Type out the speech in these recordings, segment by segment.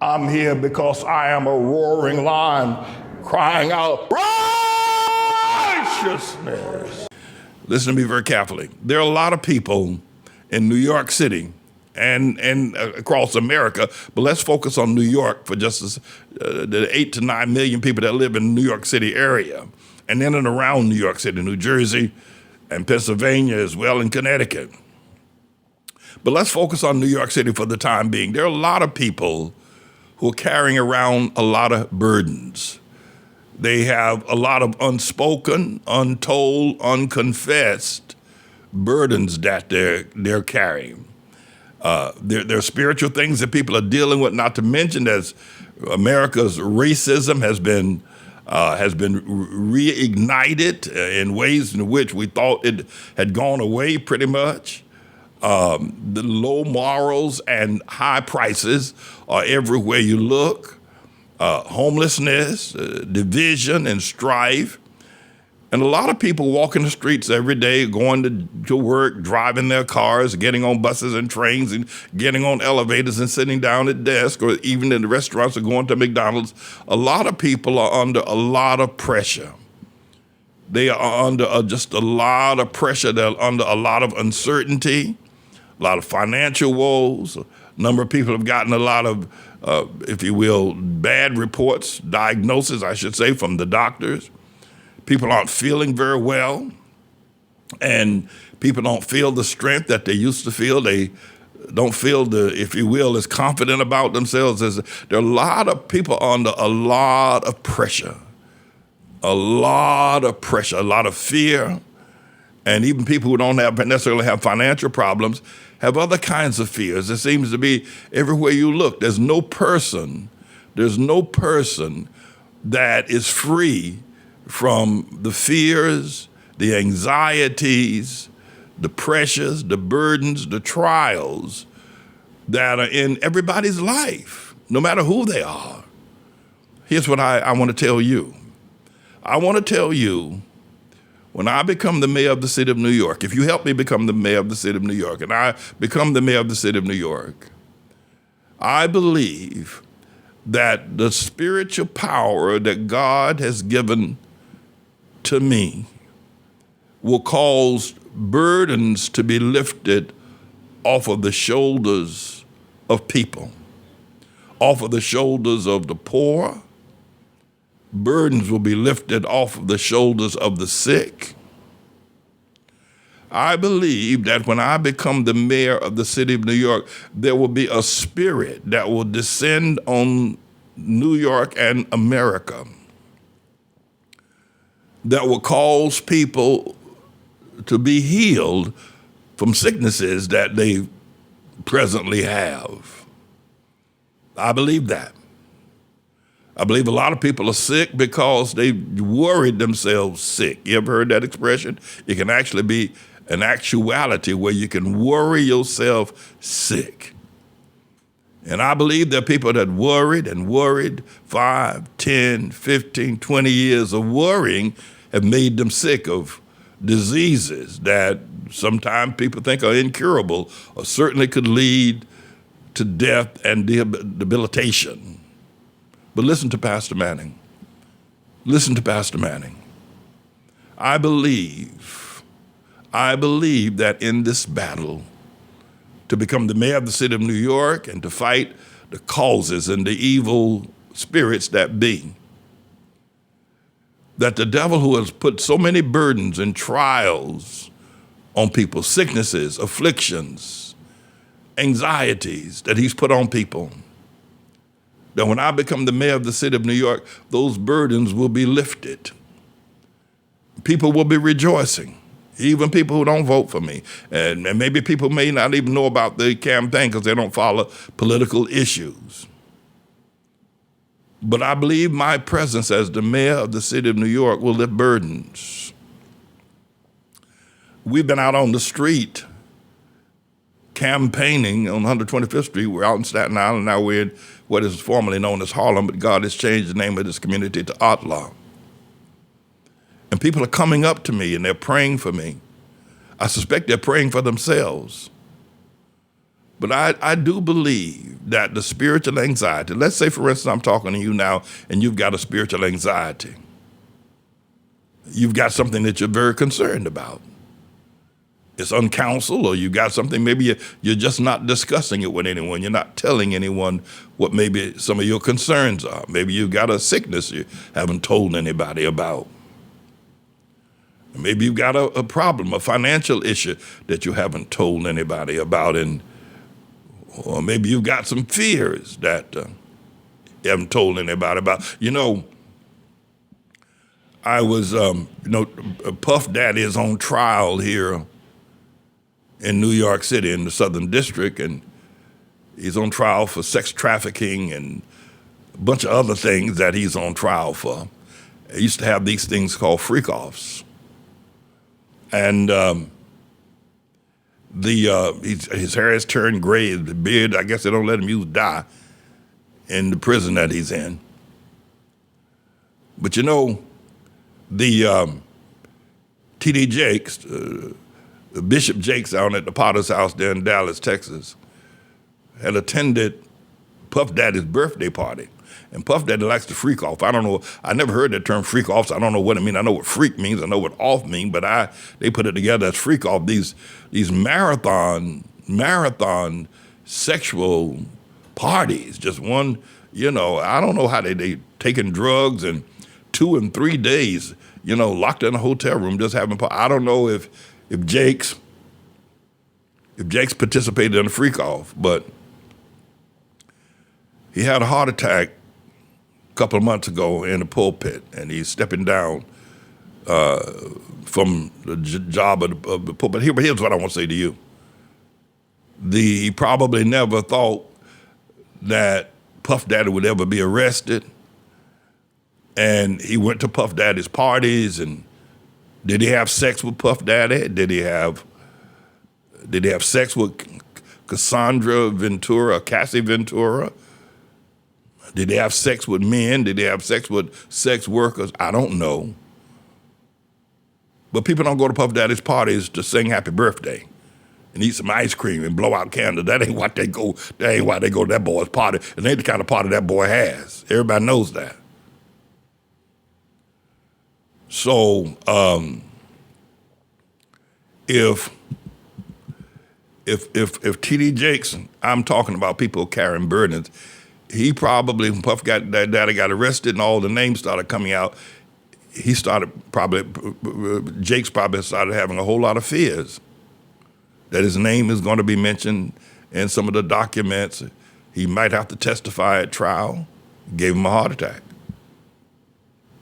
I'm here because I am a roaring lion crying out righteousness. Listen to me very carefully. There are a lot of people in New York City and across America, but let's focus on New York for just the 8 to 9 million people that live in the New York City area, and in and around New York City, New Jersey, and Pennsylvania as well, and Connecticut. But let's focus on New York City for the time being. There are a lot of people who are carrying around a lot of burdens. They have a lot of unspoken, untold, unconfessed burdens that they're carrying. There are spiritual things that people are dealing with, not to mention as America's racism has been reignited in ways in which we thought it had gone away pretty much. The low morals and high prices are everywhere you look. Homelessness, division, and strife. And a lot of people walking the streets every day, going to work, driving their cars, getting on buses and trains, and getting on elevators and sitting down at desks, or even in the restaurants or going to McDonald's. A lot of people are under a lot of pressure. They are under just a lot of pressure. They're under a lot of uncertainty, a lot of financial woes. A number of people have gotten a lot of, if you will, bad reports, diagnoses, I should say, from the doctors. People aren't feeling very well, and people don't feel the strength that they used to feel. They don't feel if you will, as confident about themselves. There are a lot of people under a lot of pressure, a lot of fear, and even people who don't necessarily have financial problems have other kinds of fears. It seems to be everywhere you look. There's no person that is free from the fears, the anxieties, the pressures, the burdens, the trials that are in everybody's life, no matter who they are. Here's what I want to tell you. I want to tell you, when I become the mayor of the city of New York, if you help me become the mayor of the city of New York, and I become the mayor of the city of New York, I believe that the spiritual power that God has given to me will cause burdens to be lifted off of the shoulders of people, off of the shoulders of the poor. Burdens will be lifted off of the shoulders of the sick. I believe that when I become the mayor of the city of New York, there will be a spirit that will descend on New York and America that will cause people to be healed from sicknesses that they presently have. I believe that. I believe a lot of people are sick because they worried themselves sick. You ever heard that expression? It can actually be an actuality where you can worry yourself sick. And I believe there are people that worried 5, 10, 15, 20 years of worrying have made them sick of diseases that sometimes people think are incurable or certainly could lead to death and debilitation. But listen to Pastor Manning. Listen to Pastor Manning. I believe that in this battle, to become the mayor of the city of New York and to fight the causes and the evil spirits that be, that the devil, who has put so many burdens and trials on people, sicknesses, afflictions, anxieties that he's put on people, that when I become the mayor of the city of New York, those burdens will be lifted. People will be rejoicing, even people who don't vote for me. And maybe people may not even know about the campaign because they don't follow political issues. But I believe my presence as the mayor of the city of New York will lift burdens. We've been out on the street campaigning on 125th Street. We're out in Staten Island. Now we're in what is formerly known as Harlem, but God has changed the name of this community to ATLAH. And people are coming up to me and they're praying for me. I suspect they're praying for themselves. But I do believe that the spiritual anxiety, let's say, for instance, I'm talking to you now and you've got a spiritual anxiety. You've got something that you're very concerned about. It's uncounseled, or you got something, maybe you're just not discussing it with anyone. You're not telling anyone what maybe some of your concerns are. Maybe you've got a sickness you haven't told anybody about. Maybe you've got a problem, a financial issue that you haven't told anybody about. Or maybe you've got some fears that you haven't told anybody about. I was, Puff Daddy is on trial here in New York City in the Southern District, and he's on trial for sex trafficking and a bunch of other things that he's on trial for. He used to have these things called freak-offs. And his hair has turned gray, his beard, I guess they don't let him use dye in the prison that he's in. But the T.D. Jakes, Bishop Jakes down at the Potter's house there in Dallas, Texas, had attended Puff Daddy's birthday party. And Puff Daddy likes to freak off. I don't know. I never heard that term freak off, so I don't know what it means. I know what freak means. I know what off means, but they put it together as freak off. These marathon sexual parties. Just one, I don't know how they taking drugs and 2 and 3 days, locked in a hotel room just having. I don't know if Jakes participated in a freak off, but he had a heart attack a couple of months ago in the pulpit, and he's stepping down from the job of the pulpit. But here's what I want to say to you. He probably never thought that Puff Daddy would ever be arrested, and he went to Puff Daddy's parties. And did he have sex with Puff Daddy? Did he have sex with Cassandra Ventura, Cassie Ventura? Did he have sex with men? Did he have sex with sex workers? I don't know. But people don't go to Puff Daddy's parties to sing happy birthday and eat some ice cream and blow out candles. That ain't what they go. That ain't why they go to that boy's party. It ain't the kind of party that boy has. Everybody knows that. So if T.D. Jakes, I'm talking about people carrying burdens, he probably, when Puff Daddy got arrested and all the names started coming out, Jakes probably started having a whole lot of fears that his name is going to be mentioned in some of the documents. He might have to testify at trial. Gave him a heart attack.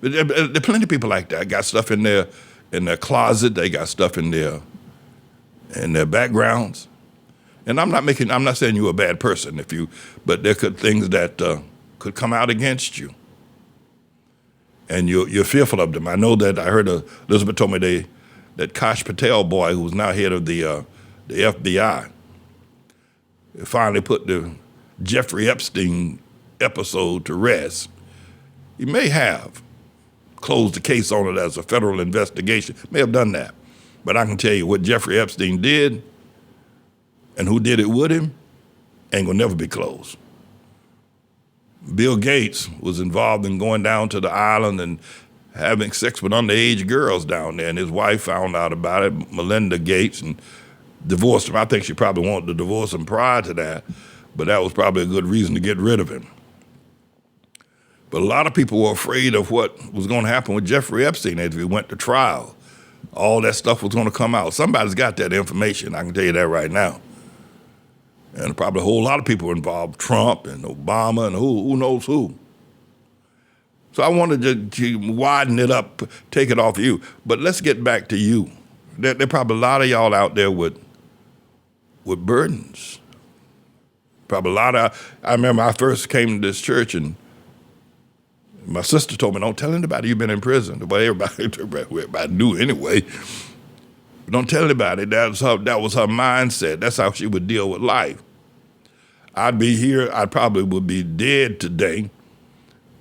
But there are plenty of people like that. Got stuff in their closet. They got stuff in their backgrounds. And I'm not saying you're a bad person but there could things that could come out against you. And you're fearful of them. I know that I heard Elizabeth told me that Kash Patel boy, who's now head of the FBI, finally put the Jeffrey Epstein episode to rest. He may have closed the case on it as a federal investigation, may have done that. But I can tell you what Jeffrey Epstein did and who did it with him ain't gonna never be closed. Bill Gates was involved in going down to the island and having sex with underage girls down there, and his wife found out about it, Melinda Gates, and divorced him. I think she probably wanted to divorce him prior to that, but that was probably a good reason to get rid of him. But a lot of people were afraid of what was going to happen with Jeffrey Epstein as he went to trial. All that stuff was going to come out. Somebody's got that information, I can tell you that right now. And probably a whole lot of people involved, Trump and Obama and who knows who. So I wanted to widen it up, take it off of you. But let's get back to you. There are probably a lot of y'all out there with burdens. Probably a lot of, I remember I first came to this church and my sister told me, don't tell anybody you've been in prison. Well, everybody knew anyway. But don't tell anybody. That was her mindset. That's how she would deal with life. I'd be here, I probably would be dead today.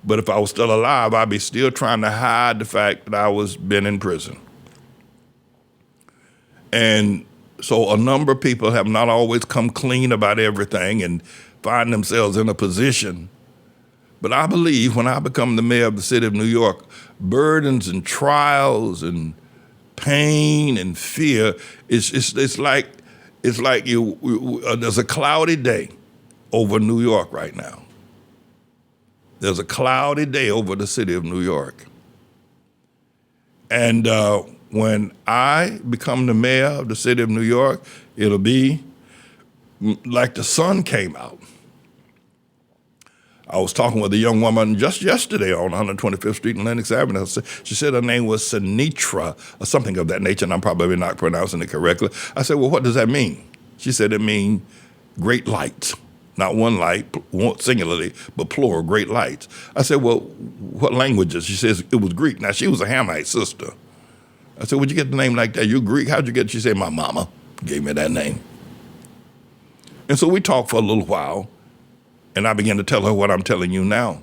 But if I was still alive, I'd be still trying to hide the fact that I was been in prison. And So a number of people have not always come clean about everything and find themselves in a position. But I believe when I become the mayor of the city of New York, burdens and trials and pain and fear, it's like there's a cloudy day over New York right now. There's a cloudy day over the city of New York. And when I become the mayor of the city of New York, it'll be like the sun came out. I was talking with a young woman just yesterday on 125th Street and Lenox Avenue. She said her name was Sinitra or something of that nature, and I'm probably not pronouncing it correctly. I said, well, what does that mean? She said it means great lights. Not one light, singularly, but plural, great lights. I said, well, what languages? She says it was Greek. Now, she was a Hamite sister. I said, where'd you get the name like that? You're Greek. How'd you get it? She said, my mama gave me that name. And so we talked for a little while, and I began to tell her what I'm telling you now.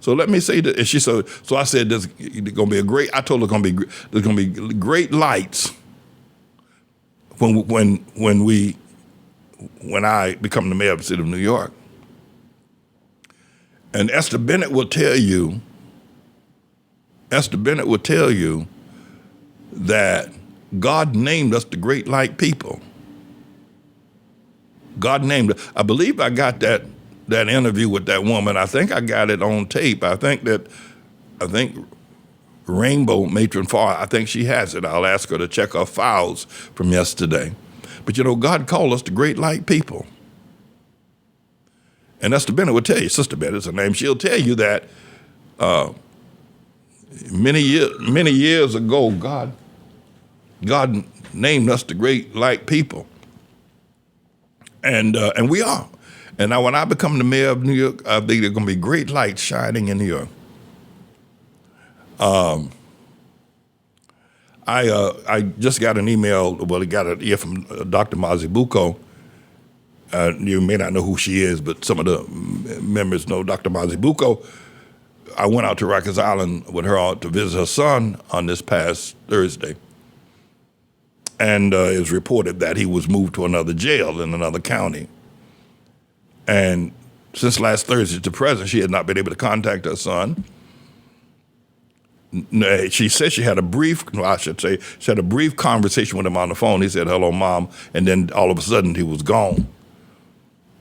So let me say that. And she said, so I said, there's going to be I told her there's going to be great lights when I become the mayor of the city of New York. And Esther Bennett will tell you that God named us the great light people. God named it. I believe I got that interview with that woman. I think I got it on tape. I think Rainbow Matron Farr, I think she has it. I'll ask her to check her files from yesterday. But God called us the great light people. And Esther Bennett will tell you, Sister Bennett is her name, she'll tell you that many years ago, God named us the great light people. And we are. And now when I become the mayor of New York, I think there's going to be great lights shining in New York. I just got an email, well, I got an ear from Dr. Mazibuko. You may not know who she is, but some of the members know Dr. Mazibuko. I went out to Rikers Island with her to visit her son on this past Thursday. And it was reported that he was moved to another jail in another county. And since last Thursday to present, she had not been able to contact her son. She said she had a brief conversation with him on the phone. He said, hello, Mom. And then all of a sudden he was gone.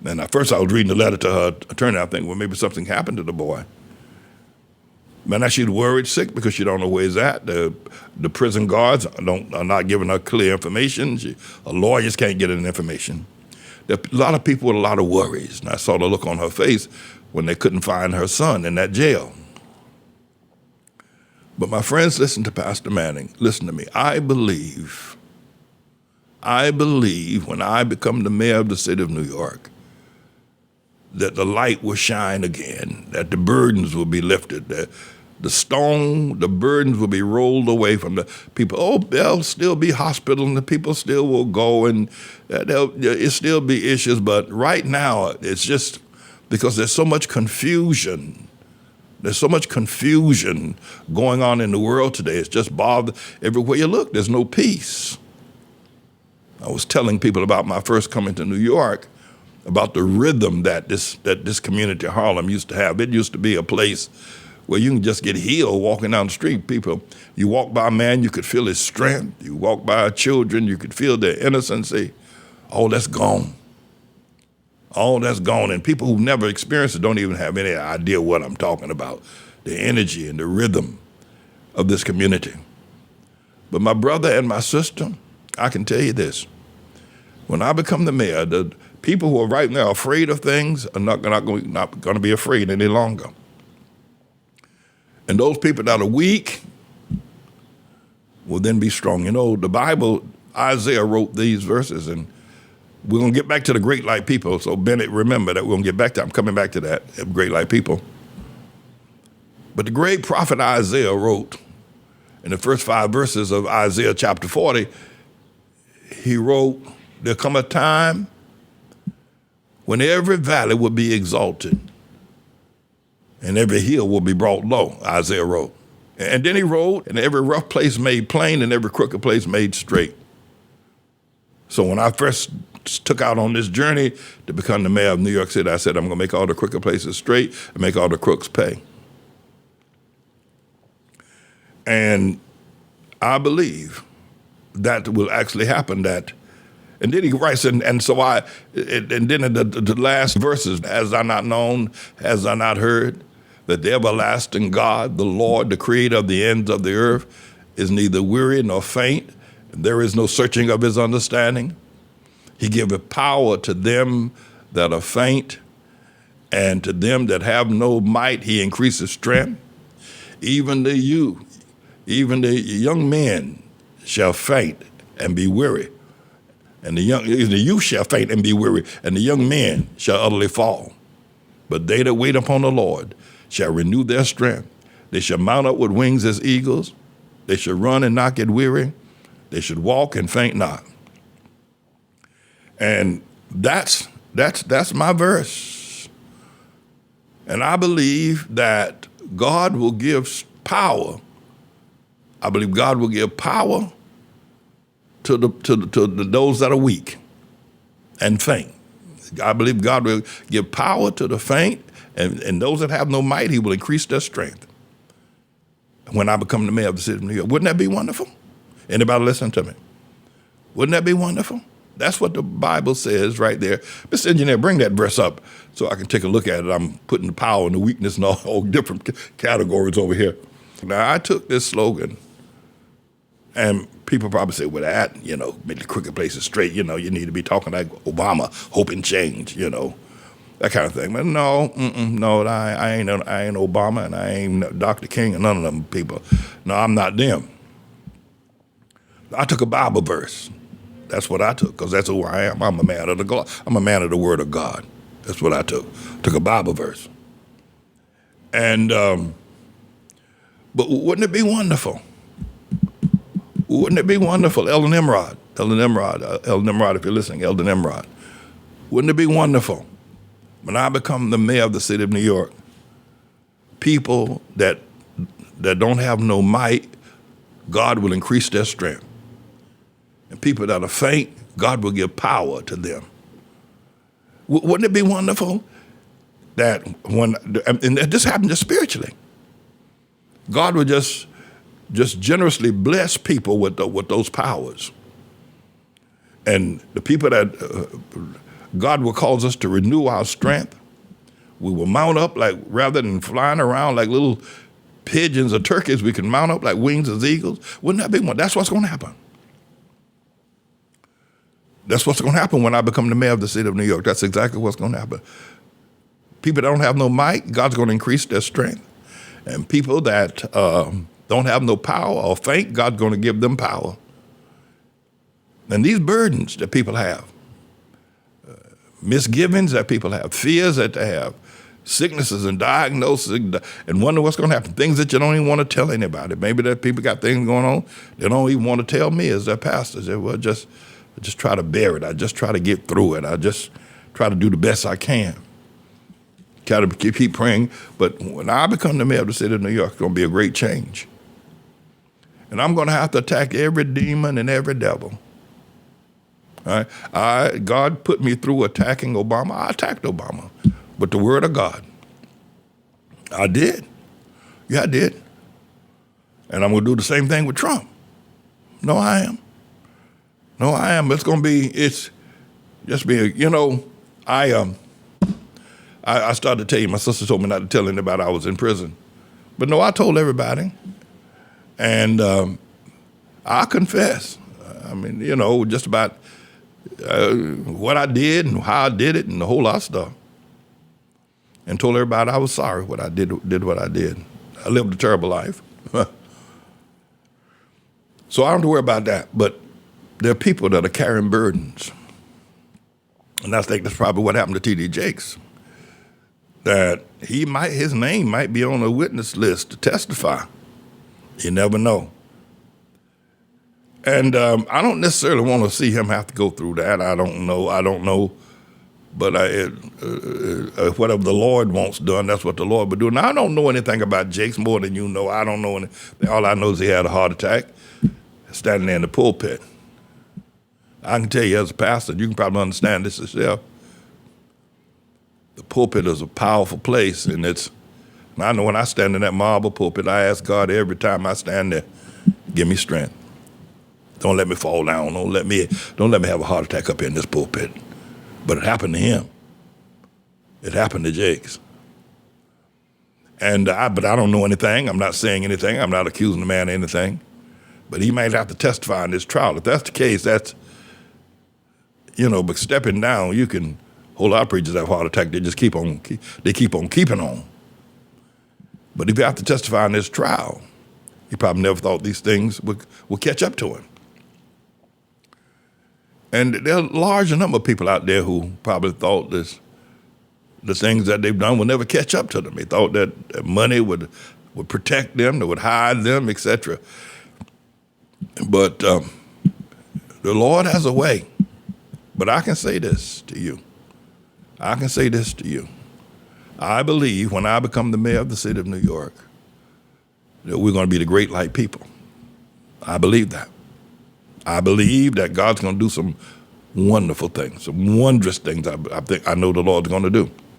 And at first I was reading the letter to her attorney. I think, well, maybe something happened to the boy. But now she's worried sick because she don't know where he's at. The prison guards are not giving her clear information. Lawyers can't get any information. There are a lot of people with a lot of worries. And I saw the look on her face when they couldn't find her son in that jail. But my friends, listen to Pastor Manning. Listen to me. I believe when I become the mayor of the city of New York, that the light will shine again, that the burdens will be lifted, that the burdens will be rolled away from the people. Oh, there'll still be hospitals and the people still will go and there'll still be issues. But right now, it's just because there's so much confusion. There's so much confusion going on in the world today. It's just bothered everywhere you look. There's no peace. I was telling people about my first coming to New York, about the rhythm that this community, Harlem, used to have. It used to be a place where you can just get healed walking down the street. People, you walk by a man, you could feel his strength. You walk by children, you could feel their innocency. All that's gone. All that's gone. And people who never experienced it don't even have any idea what I'm talking about, the energy and the rhythm of this community. But my brother and my sister, I can tell you this. When I become the mayor, the people who are right now afraid of things are not going to be afraid any longer. And those people that are weak will then be strong. The Bible, Isaiah wrote these verses, and we're going to get back to the great light people. So Bennett, remember that we're going to get back to, I'm coming back to that, great light people. But the great prophet Isaiah wrote in the first 5 verses of Isaiah chapter 40, he wrote, there'll come a time when every valley will be exalted and every hill will be brought low, Isaiah wrote. And then he wrote, and every rough place made plain and every crooked place made straight. So when I first took out on this journey to become the mayor of New York City, I said, I'm going to make all the crooked places straight and make all the crooks pay. And I believe that will actually happen. And then he writes, and then in the last verses, has I not known, has I not heard, that the everlasting God, the Lord, the creator of the ends of the earth, is neither weary nor faint. There is no searching of his understanding. He giveth power to them that are faint, and to them that have no might he increases strength. Even the young men shall faint and be weary. And the youth shall faint and be weary, and the young men shall utterly fall. But they that wait upon the Lord shall renew their strength. They shall mount up with wings as eagles. They shall run and not get weary. They should walk and faint not. And that's my verse. And I believe that God will give power. I believe God will give power to those that are weak and faint. I believe God will give power to the faint, and those that have no might, he will increase their strength. When I become the mayor of the city of New York, wouldn't that be wonderful? Anybody listen to me? Wouldn't that be wonderful? That's what the Bible says right there. Mr. Engineer, bring that verse up so I can take a look at it. I'm putting the power and the weakness in all different categories over here. Now, I took this slogan, and people probably say, well, that, make the crooked places straight. You need to be talking like Obama, hope and change, that kind of thing. But no, I ain't Obama, and I ain't Dr. King, and none of them people. No, I'm not them. I took a Bible verse. That's what I took, because that's who I am. I'm a man of the Word of God. That's what I took. Took a Bible verse. And but wouldn't it be wonderful? Wouldn't it be wonderful, Elder Nimrod, if you're listening, Elder Nimrod, wouldn't it be wonderful when I become the mayor of the city of New York, people that don't have no might, God will increase their strength. And people that are faint, God will give power to them. Wouldn't it be wonderful that and this happened just spiritually, God would just generously bless people with those powers. And the people that God will cause us to renew our strength. We will mount up rather than flying around like little pigeons or turkeys, we can mount up like wings as eagles. Wouldn't that be one? That's what's going to happen. That's what's going to happen when I become the mayor of the city of New York. That's exactly what's going to happen. People that don't have no might, God's going to increase their strength. And people that don't have no power or faint, God's going to give them power. And these burdens that people have, misgivings that people have, fears that they have, sicknesses and diagnoses, and wonder what's going to happen, things that you don't even want to tell anybody. Maybe that people got things going on they don't even want to tell me as their pastor. They will just try to bear it. I just try to get through it. I just try to do the best I can. Try to keep praying. But when I become the mayor of the city of New York, it's going to be a great change. And I'm going to have to attack every demon and every devil. All right? God put me through attacking Obama. I attacked Obama with the Word of God. I did. Yeah, I did. And I'm going to do the same thing with Trump. No, I am. It's going to be, I started to tell you, my sister told me not to tell anybody I was in prison. But no, I told everybody. And I confess. I mean, just about what I did and how I did it and a whole lot of stuff. And told everybody I was sorry what I did what I did. I lived a terrible life. So I don't have to worry about that. But there are people that are carrying burdens. And I think that's probably what happened to T.D. Jakes. That his name might be on a witness list to testify. You never know. And I don't necessarily want to see him have to go through that. I don't know. But whatever the Lord wants done, that's what the Lord would do. Now, I don't know anything about Jakes more than you know. I don't know anything. All I know is he had a heart attack standing there in the pulpit. I can tell you as a pastor, you can probably understand this yourself. The pulpit is a powerful place, and I know when I stand in that marble pulpit, I ask God every time I stand there, give me strength. Don't let me fall down. Don't let me have a heart attack up here in this pulpit. But it happened to him. It happened to Jakes. But I don't know anything. I'm not saying anything. I'm not accusing the man of anything. But he might have to testify in this trial. If that's the case, but stepping down, you can. A whole lot of preachers have a heart attack. They just keep on keeping on. But if you have to testify in this trial, he probably never thought these things would catch up to him. And there are a large number of people out there who probably thought the things that they've done will never catch up to them. They thought that money would protect them, that would hide them, etc. But the Lord has a way. But I can say this to you. I believe when I become the mayor of the city of New York, that we're going to be the great light people. I believe that. I believe that God's going to do some wonderful things, some wondrous things I know the Lord's going to do.